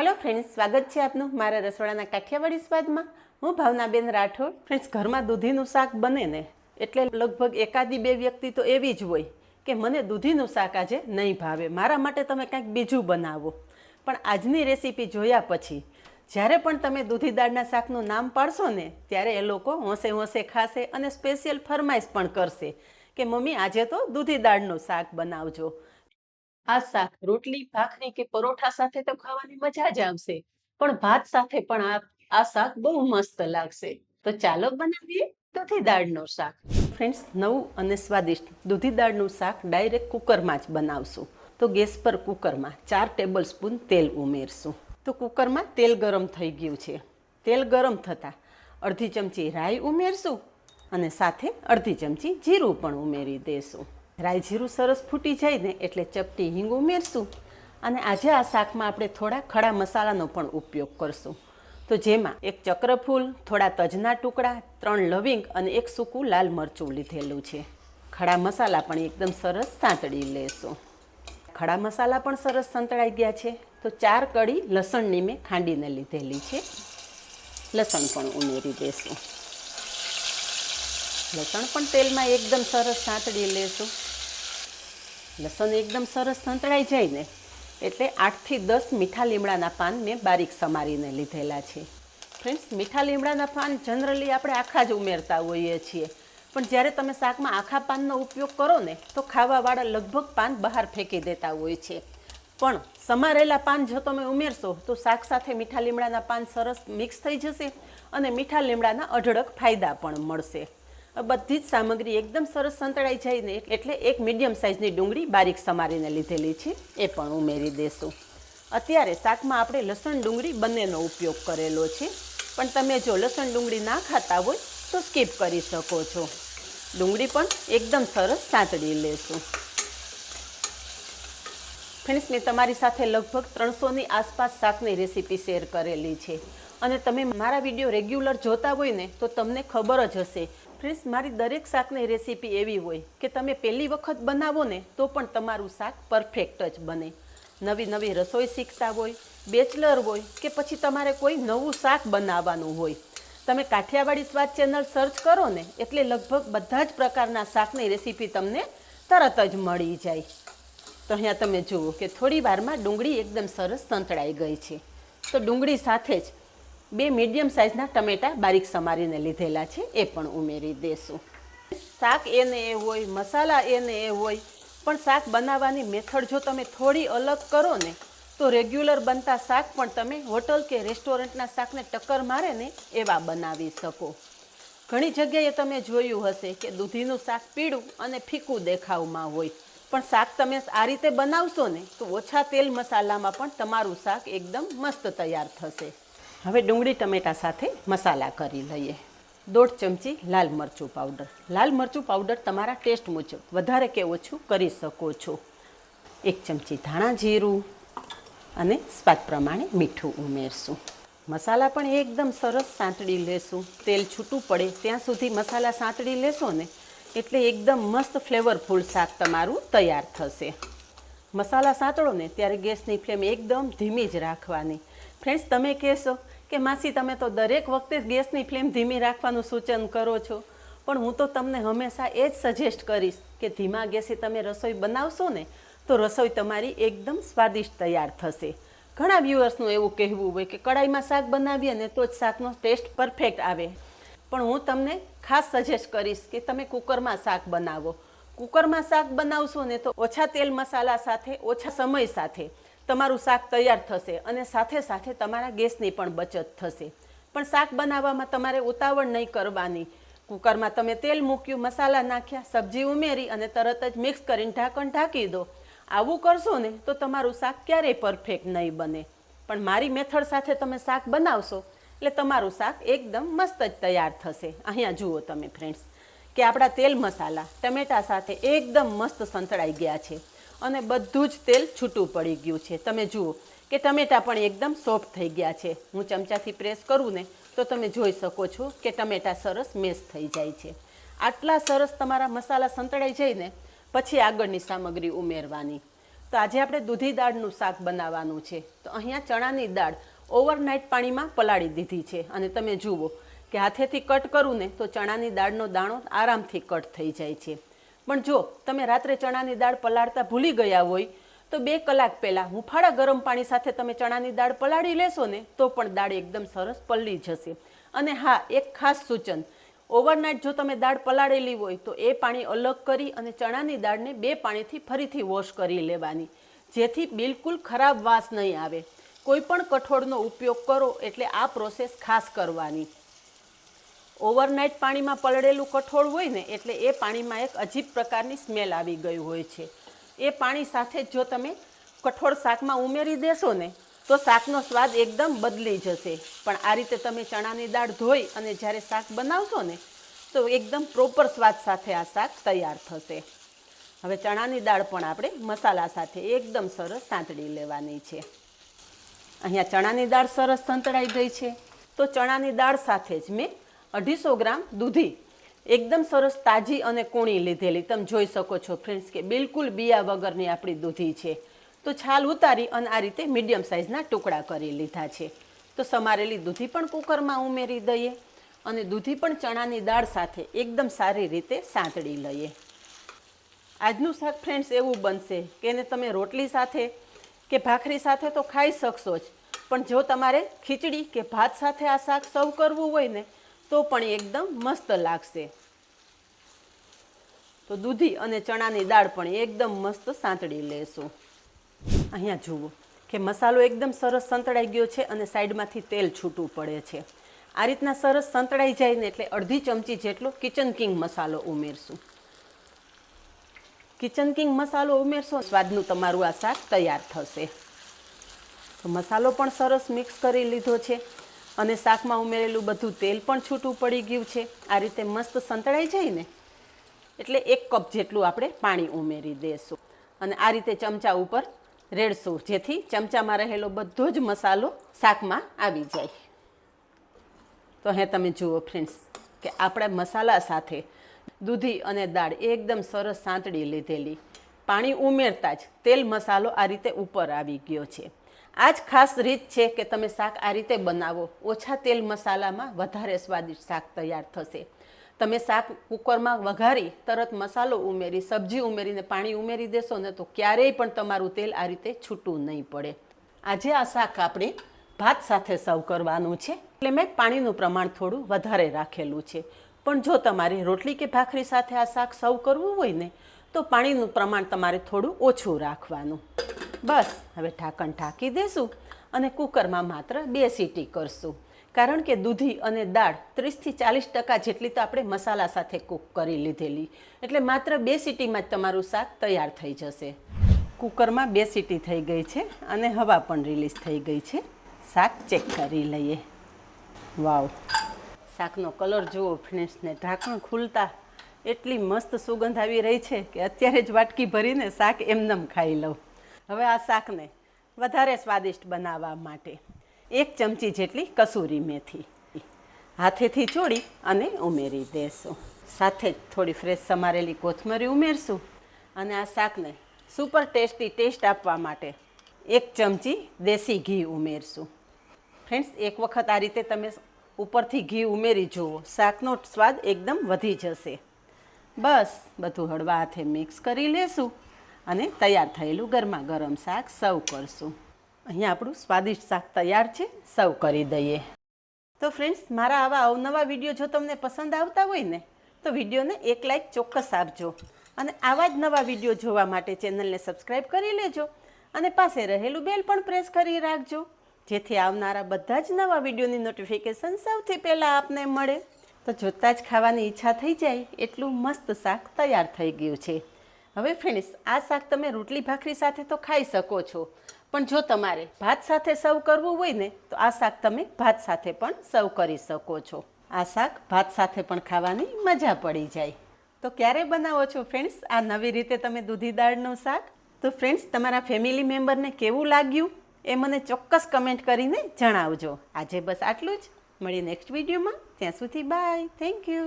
Hello friends, स्वागत है आपनु मारा रसोड़ाना काठियावाड़ी स्वादमां। हूँ भावनाबेन राठोड। फ्रेंड्स, घरमां दूधीनुं शाक बने ने एटले लगभग एकादी बे व्यक्ति तो एवी ज होय के मने दूधीनुं शाक आजे नहीं भावे, मारा माटे तमे कंईक बीजुं बनावो। पण आजनी रेसिपी जोया पछी ज्यारे पण तमे दूधी दाळना शाकनुं नाम पाडशो ने त्यारे ए लोको होंशे होंशे खाशे अने स्पेशियल फरमाइश पण करशे के मम्मी आजे तो दूधी दाळनुं शाक बनावजो। આ શાક રોટલી ભાખરી કે પરોઠા સાથે તો ખાવાની મજા જ આવશે, પણ ભાત સાથે પણ આ શાક બહુ મસ્ત લાગશે। તો ચાલો બનાવીએ દૂધી દાળનું શાક। ફ્રેન્ડ્સ, નવું અને સ્વાદિષ્ટ દૂધી દાળનું શાક ડાયરેક્ટ કુકરમાં જ બનાવશું। તો ગેસ પર કુકરમાં 4 ટેબલ સ્પૂન તેલ ઉમેરશું। તો કુકરમાં તેલ ગરમ થઈ ગયું છે। તેલ ગરમ થતાં અડધી ચમચી રાઈ ઉમેરશું અને સાથે અડધી ચમચી જીરું પણ ઉમેરી દેશું। રાઈ જીરું સરસ ફૂટી જાય ને એટલે ચપટી હિંગ ઉમેરશું અને આજે આ શાકમાં આપણે થોડા ખડા મસાલાનો પણ ઉપયોગ કરશું। તો જેમાં એક ચક્રફૂલ, થોડા તજના ટુકડા, 3 લવિંગ અને એક સૂકું લાલ મરચું લીધેલું છે। ખડા મસાલા પણ એકદમ સરસ સાંતળી લેશું। ખડા મસાલા પણ સરસ સંતળાઈ ગયા છે। તો 4 કળી લસણની મેં ખાંડીને લીધેલી છે, લસણ પણ ઉમેરી દેશું। લસણ પણ તેલમાં એકદમ સરસ સાંતળી લેશું। લસણ એકદમ સરસ સંતળાઈ જાય ને એટલે 8 થી 10 મીઠા લીમડાના પાન મેં બારીક સમારીને લીધેલા છે। ફ્રેન્ડ્સ, મીઠા લીમડાના પાન જનરલી આપણે આખા જ ઉમેરતા હોઈએ છીએ, પણ જ્યારે તમે શાકમાં આખા પાનનો ઉપયોગ કરો ને તો ખાવાવાળા લગભગ પાન બહાર ફેંકી દેતા હોય છે, પણ સમારેલા પાન જો તમે ઉમેરશો તો શાક સાથે મીઠા લીમડાના પાન સરસ મિક્સ થઈ જશે અને મીઠા લીમડાના અઢળક ફાયદા પણ મળશે। બધી જ સામગ્રી એકદમ સરસ સંતળાઈ જાય ને એટલે એક મીડિયમ સાઇઝની ડુંગળી બારીક સમારીને લીધેલી છે એ પણ ઉમેરી દેશું। અત્યારે શાકમાં આપણે લસણ ડુંગળી બંનેનો ઉપયોગ કરેલો છે, પણ તમે જો લસણ ડુંગળી ના ખાતા હોય તો સ્કીપ કરી શકો છો। ડુંગળી પણ એકદમ સરસ સાંતળી લેશું। ફ્રેન્ડ્સ, મેં તમારી સાથે લગભગ 300ની આસપાસ શાકની રેસીપી શેર કરેલી છે અને તમે મારા વિડીયો રેગ્યુલર જોતા હોય ને તો તમને ખબર જ હશે। ફ્રેન્ડ્સ, મારી દરેક શાકની રેસીપી એવી હોય કે તમે પહેલી વખત બનાવો ને તો પણ તમારું શાક પરફેક્ટ જ બને। નવી નવી રસોઈ શીખતા હોય, બેચલર હોય કે પછી તમારે કોઈ નવું શાક બનાવવાનું હોય, તમે કાઠિયાવાડી સ્વાદ ચેનલ સર્ચ કરો ને એટલે લગભગ બધા જ પ્રકારના શાકની રેસીપી તમને તરત જ મળી જાય। તો અહીંયા તમે જુઓ કે થોડી વારમાં ડુંગળી એકદમ સરસ સંતળાઈ ગઈ છે। તો ડુંગળી સાથે જ 2 મીડિયમ સાઇઝના ટમેટાં બારીક સમારીને લીધેલા છે એ પણ ઉમેરી દેશું। શાક એને એ હોય, મસાલા એને એ હોય, પણ શાક બનાવવાની મેથડ જો તમે થોડી અલગ કરો ને તો રેગ્યુલર બનતા શાક પણ તમે હોટલ કે રેસ્ટોરન્ટના શાકને ટક્કર મારે ને એવા બનાવી શકો। ઘણી જગ્યાએ તમે જોયું હશે કે દૂધીનું શાક પીળું અને ફીકું દેખાવમાં હોય, પણ શાક તમે આ રીતે બનાવશો ને તો ઓછા તેલ મસાલામાં પણ તમારું શાક એકદમ મસ્ત તૈયાર થશે। હવે ડુંગળી ટમેટા સાથે મસાલા કરી લઈએ। 1.5 ચમચી લાલ મરચું પાવડર, લાલ મરચું પાવડર તમારા ટેસ્ટ મુજબ વધારે કે ઓછું કરી શકો છો। 1 ચમચી ધાણા જીરું અને સ્વાદ પ્રમાણે મીઠું ઉમેરશું। મસાલા પણ એકદમ સરસ સાંતળી લેશું। તેલ છૂટું પડે ત્યાં સુધી મસાલા સાંતળી લેશો ને એટલે એકદમ મસ્ત ફ્લેવરફુલ શાક તમારું તૈયાર થશે। મસાલા સાંતળો ને ત્યારે ગેસની ફ્લેમ એકદમ ધીમી જ રાખવાની। ફ્રેન્ડ્સ, તમે કહેશો કે માસી તમે તો દરેક વખતે ગેસની ફ્લેમ ધીમી રાખવાનું સૂચન કરો છો, પણ હું તો તમને હંમેશા એ જ સજેસ્ટ કરીશ કે ધીમા ગેસે તમે રસોઈ બનાવશો ને તો રસોઈ તમારી એકદમ સ્વાદિષ્ટ તૈયાર થશે। ઘણા વ્યુઅર્સનું એવું કહેવું હોય કે કડાઈમાં શાક બનાવીએ ને તો જ શાકનો ટેસ્ટ પરફેક્ટ આવે, પણ હું તમને ખાસ સજેસ્ટ કરીશ કે તમે કુકરમાં શાક બનાવો। કુકરમાં શાક બનાવશો ને તો ઓછા તેલ મસાલા સાથે, ઓછા સમય સાથે તમારું શાક તૈયાર થશે અને સાથે સાથે તમારા ગેસની પણ બચત થશે। પણ શાક બનાવવામાં તમારે ઉતાવળ નહીં કરવાની। કુકરમાં તમે તેલ મૂક્યું, મસાલા નાખ્યા, સબ્જી ઉમેરી અને તરત જ મિક્સ કરીને ઢાંકણ ઢાંકી દો। આવું કરશો ને તો તમારું શાક ક્યારેય પરફેક્ટ નહીં બને, પણ મારી મેથડ સાથે તમે શાક બનાવશો એટલે તમારું શાક એકદમ મસ્ત જ તૈયાર થશે। અહીંયા જુઓ તમે ફ્રેન્ડ્સ કે આપણા તેલ મસાલા ટમેટા સાથે એકદમ મસ્ત સંતળાઈ ગયા છે અને બધું જ તેલ છૂટું પડી ગયું છે। તમે જુઓ કે ટમેટા પણ એકદમ સોફ્ટ થઈ ગયા છે। હું ચમચાથી પ્રેસ કરું ને તો તમે જોઈ શકો છો કે ટમેટા સરસ મેશ થઈ જાય છે। આટલા સરસ તમારા મસાલા સંતળાઈ જાય ને પછી આગળની સામગ્રી ઉમેરવાની। તો આજે આપણે દૂધી દાળનું શાક બનાવવાનું છે. તો અહીંયા ચણાની દાળ ઓવરનાઇટ પાણીમાં પલાળી દીધી છે અને તમે જુઓ કે હાથેથી કટ કરું ને તો ચણાની દાળનો દાણો આરામથી કટ થઈ જાય છે. પણ જો તમે રાત્રે ચણાની દાળ પલાળતા ભૂલી ગયા હોય તો 2 કલાક પહેલાં હુંફાળા ગરમ પાણી સાથે તમે ચણાની દાળ પલાળી લેશો ને તો પણ દાળ એકદમ સરસ પલળી જશે. અને હા, એક ખાસ સૂચન, ઓવરનાઇટ જો તમે દાળ પલાળેલી હોય તો એ પાણી અલગ કરી અને ચણાની દાળને 2 પાણીથી ફરીથી વોશ કરી લેવાની, જેથી બિલકુલ ખરાબ વાસ નહીં આવે. કોઈ પણ કઠોળનો ઉપયોગ કરો એટલે આ પ્રોસેસ ખાસ કરવાની. ઓવરનાઇટ પાણીમાં પલળેલું કઠોળ હોય ને એટલે એ પાણીમાં એક અજીબ પ્રકારની સ્મેલ આવી ગઈ હોય છે. એ પાણી સાથે જ જો તમે કઠોળ શાકમાં ઉમેરી દેશો ને તો શાકનો સ્વાદ એકદમ બદલી જશે. પણ આ રીતે તમે ચણાની દાળ ધોઈ અને જ્યારે શાક બનાવશો ને તો એકદમ પ્રોપર સ્વાદ સાથે આ શાક તૈયાર થશે. હવે ચણાની દાળ પણ આપણે મસાલા સાથે એકદમ સરસ સાંતળી લેવાની છે. અહીંયા ચણાની દાળ સરસ સંતળાઈ ગઈ છે. તો ચણાની દાળ સાથે જ મેં 250 ગ્રામ દૂધી એકદમ સરસ તાજી અને કૂણી લીધેલી. તમે જોઈ શકો છો ફ્રેન્ડ્સ કે બિલકુલ બિયા વગરની આપણી દૂધી છે. તો છાલ ઉતારી અને આ રીતે મીડિયમ સાઇઝના ટુકડા કરી લીધા છે. તો સમારેલી દૂધી પણ કુકરમાં ઉમેરી દઈએ અને દૂધી પણ ચણાની દાળ સાથે એકદમ સારી રીતે સાંતળી લઈએ. આજનું શાક ફ્રેન્ડ્સ એવું બનશે કે એને તમે રોટલી સાથે કે ભાખરી સાથે તો ખાઈ શકશો જ, પણ જો તમારે ખીચડી કે ભાત સાથે આ શાક સર્વ કરવું હોય ને તો પણ એકદમ મસ્ત લાગશે. તો દૂધી અને ચણાની દાળ પણ એકદમ મસ્ત સાંતળી લેશું. અહીંયા જુઓ કે મસાલો એકદમ સરસ સંતળાઈ ગયો છે અને સાઈડમાંથી તેલ છૂટું પડે છે. આ રીતના સરસ સંતળાઈ જાય ને એટલે અડધી ચમચી જેટલો કિચન કિંગ મસાલો ઉમેરશું. કિચન કિંગ મસાલો ઉમેરશો સ્વાદનું તમારું આ શાક તૈયાર થશે. તો મસાલો પણ સરસ મિક્સ કરી લીધો છે અને શાકમાં ઉમેરેલું બધું તેલ પણ છૂટું પડી ગયું છે. આ રીતે મસ્ત સંતળાઈ જાય ને એટલે 1 કપ જેટલું આપણે પાણી ઉમેરી દઈશું અને આ રીતે ચમચા ઉપર રેડશું, જેથી ચમચામાં રહેલો બધો જ મસાલો શાકમાં આવી જાય. તો અહીં તમે જુઓ ફ્રેન્ડ્સ કે આપણે મસાલા સાથે દૂધી અને દાળ એકદમ સરસ સાંતળી લીધેલી. પાણી ઉમેરતા જ તેલ મસાલો આ રીતે ઉપર આવી ગયો છે. આ જ ખાસ રીત છે કે તમે શાક આ રીતે બનાવો, ઓછા તેલ મસાલામાં વધારે સ્વાદિષ્ટ શાક તૈયાર થશે. તમે શાક કુકરમાં વઘારી તરત મસાલો ઉમેરી સબ્જી ઉમેરીને પાણી ઉમેરી દેશો ને તો ક્યારેય પણ તમારું તેલ આ રીતે છૂટું નહીં પડે. આજે આ શાક આપણે ભાત સાથે સર્વ કરવાનું છે એટલે મેં પાણીનું પ્રમાણ થોડું વધારે રાખેલું છે. પણ જો તમારે રોટલી કે ભાખરી સાથે આ શાક સર્વ કરવું હોય ને તો પાણીનું પ્રમાણ તમારે થોડું ઓછું રાખવાનું. બસ હવે ઢાંકણ ઢાંકી દેશું અને કુકરમાં માત્ર 2 સીટી કરશું, કારણ કે દૂધી અને દાળ 30 થી 40% જેટલી તો આપણે મસાલા સાથે કૂક કરી લીધેલી, એટલે માત્ર 2 સીટીમાં જ તમારું શાક તૈયાર થઈ જશે. કુકરમાં 2 સીટી થઈ ગઈ છે અને હવા પણ રિલીઝ થઈ ગઈ છે. શાક ચેક કરી લઈએ. વાવ, શાકનો કલર જુઓ ફ્રેન્ડ્સને. ઢાંકણ ખુલતા એટલી મસ્ત સુગંધ આવી રહી છે કે અત્યારે જ વાટકી ભરીને શાક એમનેમ ખાઈ લઉં. હવે આ શાકને વધારે સ્વાદિષ્ટ બનાવવા માટે 1 ચમચી જેટલી કસૂરી મેથી હાથેથી ચોળી અને ઉમેરી દેશું. સાથે જ થોડી ફ્રેશ સમારેલી કોથમરી ઉમેરશું અને આ શાકને સુપર ટેસ્ટી ટેસ્ટ આપવા માટે 1 ચમચી દેશી ઘી ઉમેરશું. ફ્રેન્ડ્સ, એક વખત આ રીતે તમે ઉપરથી ઘી ઉમેરી જુઓ, શાકનો સ્વાદ એકદમ વધી જશે. બસ બધું હળવા હાથે મિક્સ કરી લેશું અને તૈયાર થયેલું ગરમા ગરમ શાક સર્વ કરશું. અહીંયા આપણું સ્વાદિષ્ટ શાક તૈયાર છે, સર્વ કરી દઈએ. તો ફ્રેન્ડ્સ, મારા આવા અવનવા વિડીયો જો તમને પસંદ આવતા હોય ને તો વિડીયોને 1 લાઇક ચોક્કસ આપજો અને આવા જ નવા વિડીયો જોવા માટે ચેનલને સબસ્ક્રાઈબ કરી લેજો અને પાસે રહેલું બેલ પણ પ્રેસ કરી રાખજો, જેથી આવનારા બધા જ નવા વિડીયોની નોટિફિકેશન સૌથી પહેલાં આપને મળે. તો જોતાં જ ખાવાની ઈચ્છા થઈ જાય એટલું મસ્ત શાક તૈયાર થઈ ગયું છે. હવે ફ્રેન્ડ્સ, આ શાક તમે રોટલી ભાખરી સાથે તો ખાઈ શકો છો, પણ જો તમારે ભાત સાથે સર્વ કરવું હોય ને તો આ શાક તમે ભાત સાથે પણ સર્વ કરી શકો છો. આ શાક ભાત સાથે પણ ખાવાની મજા પડી જાય. તો ક્યારે બનાવો છો ફ્રેન્ડ્સ આ નવી રીતે તમે દૂધી દાળનું શાક? તો ફ્રેન્ડ્સ, તમારા ફેમિલી મેમ્બરને કેવું લાગ્યું એ મને ચોક્કસ કમેન્ટ કરીને જણાવજો. આજે બસ આટલું જ. મળીએ નેક્સ્ટ વિડીયોમાં. ત્યાં સુધી બાય. Thank you.